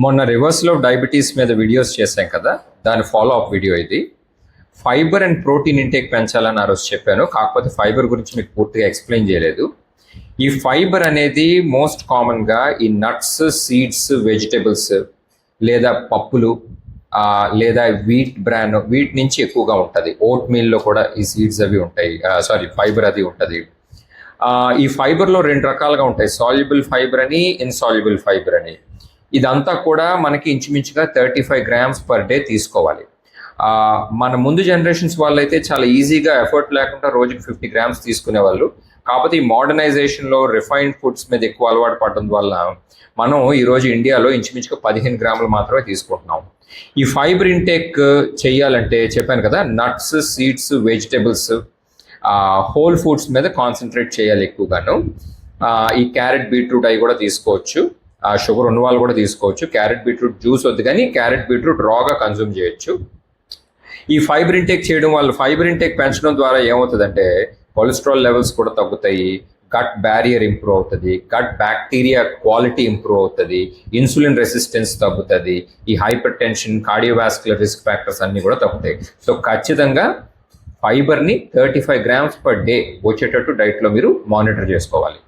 మొన్న reversal of diabetes మీద videos చేశాం కదా, దాని ఫాలో అప్ వీడియో ఇది. ఫైబర్ అండ్ ప్రోటీన్ ఇంటేక్ పెంచాలని ఆ రోజు చెప్పాను, కాకపోతే ఫైబర్ గురించి మీకు పూర్తిగా ఎక్స్ప్లెయిన్ చేయలేదు. ఈ ఫైబర్ అనేది మోస్ట్ కామన్గా ఈ నట్స్, సీడ్స్, వెజిటబుల్స్ లేదా పప్పులు లేదా వీట్ నుంచి ఎక్కువగా ఉంటుంది. ఓట్ మీల్లో కూడా ఈ సీడ్స్ అవి ఉంటాయి, ఫైబర్ అది ఉంటుంది. ఈ ఫైబర్లో రెండు రకాలుగా ఉంటాయి, సాల్యుబుల్ ఫైబర్ అని, ఇన్సాల్యుబుల్ ఫైబర్ అని. ఇదంతా కూడా మనకి ఇంచుమించుగా 35 grams పర్ డే తీసుకోవాలి. మన ముందు జనరేషన్స్ వాళ్ళైతే చాలా ఈజీగా ఎఫర్ట్ లేకుండా రోజుకి 50 grams తీసుకునేవాళ్ళు. కాకపోతే ఈ మోడర్నైజేషన్లో రిఫైన్డ్ ఫుడ్స్ మీద ఎక్కువ అలవాటు పడడం వల్ల మనం ఈరోజు ఇండియాలో ఇంచుమించుగా 15 grams మాత్రమే తీసుకుంటున్నాం. ఈ ఫైబర్ ఇంటేక్ చేయాలంటే చెప్పాను కదా, nuts, seeds, vegetables, whole foods మీద కాన్సన్ట్రేట్ చేయాలి ఎక్కువగాను. ఈ క్యారెట్, బీట్రూట్ అవి కూడా తీసుకోవచ్చు. షుగర్ ఉన్న వాళ్ళు కూడా తీసుకోవచ్చు. క్యారెట్ బీట్రూట్ జ్యూస్ వద్దు, కానీ క్యారెట్ బీట్రూట్ రాగా కన్జ్యూమ్ చేయొచ్చు. ఈ ఫైబర్ ఇంటేక్ చేయడం వల్ల, ఫైబర్ ఇంటేక్ పెంచడం ద్వారా ఏమవుతుందంటే కొలెస్ట్రాల్ లెవెల్స్ కూడా తగ్గుతాయి, గట్ బ్యారియర్ ఇంప్రూవ్ అవుతుంది, గట్ బ్యాక్టీరియా క్వాలిటీ ఇంప్రూవ్ అవుతుంది, ఇన్సులిన్ రెసిస్టెన్స్ తగ్గుతుంది, ఈ hyper tension, cardiovascular risk factors అన్నీ కూడా తగ్గుతాయి. సో ఖచ్చితంగా ఫైబర్ని 35 grams పర్ డే వచ్చేటట్టు డైట్లో మీరు మానిటర్ చేసుకోవాలి.